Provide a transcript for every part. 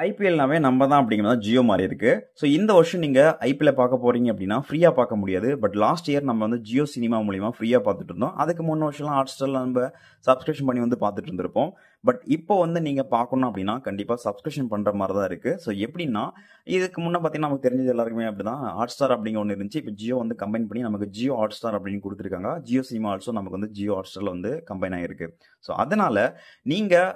ஐபிஎல்னாவே நம்ம தான் அப்படிங்கிற மாதிரி ஜியோ மாறி இருக்கு. ஸோ இந்த வருஷம் நீங்க ஐபிஎல் பார்க்க போறீங்க அப்படின்னா ஃப்ரீயா பார்க்க முடியாது. பட் லாஸ்ட் இயர் நம்ம வந்து ஜியோ சினிமா மூலியமா ஃப்ரீயா பார்த்துட்டு இருந்தோம். அதுக்கு முன்ன வருஷம்லாம் ஹாட் ஸ்டார்ல நம்ம சப்ஸ்கிரிப்ஷன் பண்ணி வந்து பார்த்துட்டு இருந்திருப்போம். பட் இப்போ வந்து நீங்க பார்க்கணும் அப்படின்னா கண்டிப்பா சப்ஸ்கிரிப்ஷன் பண்ற மாதிரி தான் இருக்கு. ஸோ எப்படின்னா இதுக்கு முன்ன பார்த்தீங்கன்னா நமக்கு தெரிஞ்சது எல்லாருக்குமே அப்படிதான் ஹாட் ஸ்டார் அப்படிங்கிற ஒன்று இருந்துச்சு. இப்போ ஜியோ வந்து கம்பைன் பண்ணி நமக்கு ஜியோ ஹாட் ஸ்டார் அப்படின்னு கொடுத்துருக்காங்க. ஜியோ சினிமா ஆல்சோ நமக்கு வந்து ஜியோ ஹாட் ஸ்டார்ல வந்து கம்பைன் ஆகிருக்கு. ஸோ அதனால நீங்க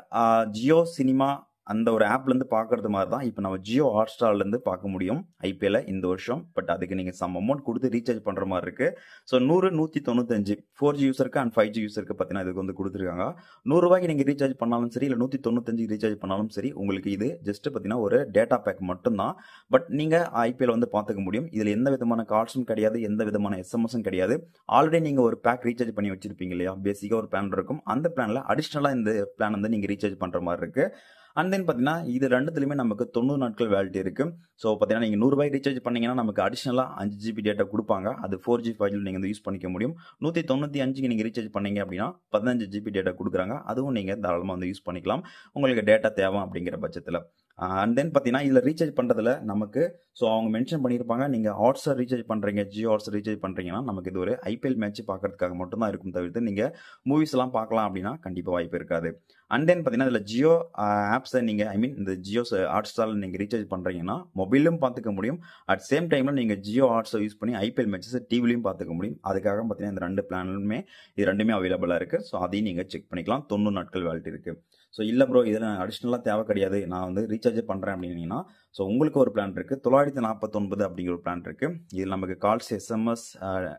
ஜியோ சினிமா அந்த ஒரு ஆப்லேருந்து பார்க்கறது மாதிரி தான் இப்போ நம்ம ஜியோ ஹாட் ஸ்டார்லேருந்து பார்க்க முடியும் ஐபிஎல்லை இந்த வருஷம். பட் அதுக்கு நீங்கள் சம் அமௌண்ட் கொடுத்து ரீசார்ஜ் பண்ணுற மாதிரி இருக்குது. ஸோ 100 195 4G யூஸருக்கு அண்ட் 5G யூஸருக்கு பார்த்தீங்கன்னா இதுக்கு வந்து கொடுத்துருக்காங்க. 100 ரூபாய்க்கு நீங்கள் ரீசார்ஜ் பண்ணாலும் சரி, இல்லை 195 ரீசார்ஜ் பண்ணாலும் சரி, உங்களுக்கு இது ஜஸ்ட் பார்த்தீங்கன்னா ஒரு டேட்டா பேக் மட்டும்தான். பட் நீங்கள் ஐபிஎல் வந்து பார்த்துக்க முடியும். இதில் எந்த விதமான கால்ஸும் கிடையாது, எந்த விதமான எஸ்எம்எஸும் கிடையாது. ஆல்ரெடி நீங்கள் ஒரு பேக் ரீசார்ஜ் பண்ணி வச்சிருப்பீங்க இல்லையா, பேசிக்காக ஒரு பிளான் இருக்கும். அந்த பிளானில் அடிஷ்னலாக இந்த பிளான் வந்து நீங்கள் ரீசார்ஜ் பண்ணுற மாதிரி இருக்குது. அண்ட் தென் பார்த்தீங்கன்னா இது ரெண்டுத்துலையுமே நமக்கு 90 நாட்கள் வேலிட்டி இருக்கு. ஸோ பார்த்தீங்கன்னா நீங்கள் 100 ரூபாய் ரீசார்ஜ் பண்ணீங்கன்னா நமக்கு அடிஷனலாக 5GB டேட்டா கொடுப்பாங்க. அது 4G 5G நீங்கள் வந்து யூஸ் பண்ணிக்க முடியும். 195க்கு நீங்கள் ரீசார்ஜ் பண்ணீங்க அப்படின்னா 15GB டேட்டா கொடுக்குறாங்க. அதுவும் நீங்கள் தாராளமாக வந்து யூஸ் பண்ணிக்கலாம் உங்களுக்கு டேட்டா தேவை அப்படிங்கிற பட்சத்தில். அண்ட் தென் பார்த்தீங்கன்னா இதில் ரீசார்ஜ் பண்ணுறதுல நமக்கு ஸோ அவங்க மென்ஷன் பண்ணியிருப்பாங்க, நீங்கள் ஹாட் ஸ்டார் ரீசார்ஜ் பண்ணுறீங்க, ஜியோ ஹாட் ஸ்டார் ரீசார்ஜ் பண்ணுறீங்கன்னா நமக்கு இது ஒரு ஐபிஎல் மேட்ச் பார்க்கறதுக்காக மட்டும்தான் இருக்கும், தவிர்த்து நீங்கள் மூவிஸ்லாம் பார்க்கலாம் அப்படின்னா கண்டிப்பாக வாய்ப்பு இருக்காது. அண்ட் தென் பார்த்தீங்கன்னா இதில் ஜியோ ஆப்ஸை நீங்கள் இந்த ஜியோ ஹாட் ஸ்டாரில் நீங்கள் ரீசார்ஜ் பண்ணுறீங்கன்னா மொபைலும் பார்த்துக்க முடியும். அட் சேம் டைமில் நீங்கள் ஜியோ ஹாட் ஸ்டார் யூஸ் பண்ணி ஐபிஎல் மேட்சஸ் டிவிலையும் பார்த்துக்க முடியும். அதுக்காக பார்த்தீங்கன்னா இந்த ரெண்டு பிளானுமே இது ரெண்டுமே அவைலபிளாக இருக்குது. ஸோ அதையும் நீங்கள் செக் பண்ணிக்கலாம். 90 நாட்கள் வேலிட்டி இருக்குது. ஸோ இல்லை ப்ரோ இதில் அடிஷ்னலாக தேவை கிடையாது, நான் வந்து ரீசார்ஜ் பண்ணுறேன் அப்படின்னீங்கன்னா ஸோ உங்களுக்கு ஒரு பிளான் இருக்குது, 949 அப்படிங்கிற ஒரு பிளான் இருக்குது. இதில் நமக்கு கால்ஸ், எஸ்எம்எஸ்,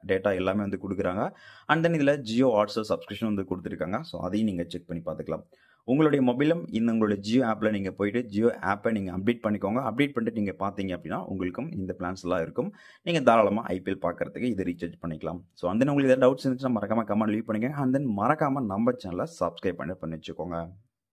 டேட்டா எல்லாமே வந்து கொடுக்குறாங்க. அண்ட் தென் இதில் ஜியோ ஹாட் ஸ்டார் சப்ஸ்கிரிப்ஷன் வந்து கொடுத்துருக்காங்க. ஸோ அதையும் நீங்கள் செக் பண்ணி பார்த்துக்கலாம். உங்களுடைய மொபைலும் உங்களுடைய ஜியோ ஆப்பில் நீங்கள் போயிட்டு ஜியோ ஆப்பை நீங்கள் அப்டேட் பண்ணிக்கோங்க. அப்டேட் பண்ணிட்டு நீங்கள் பார்த்தீங்க அப்படின்னா உங்களுக்கும் இந்த பிளான்ஸ் எல்லாம் இருக்கும். நீங்கள் தாராளமாக ஐபிஎல் பார்க்கறதுக்கு இதை ரீசார்ஜ் பண்ணிக்கலாம். ஸோ அந்த உங்களுக்கு ஏதாவது டவுட்ஸ் இருந்துச்சுன்னா மறக்காமல் கமெண்ட் லீவ் பண்ணிக்கோங்க. அண்ட் தென் மறக்காமல் நம்ம சேனலை சப்ஸ்கிரைப் பண்ணி வச்சுக்கோங்க.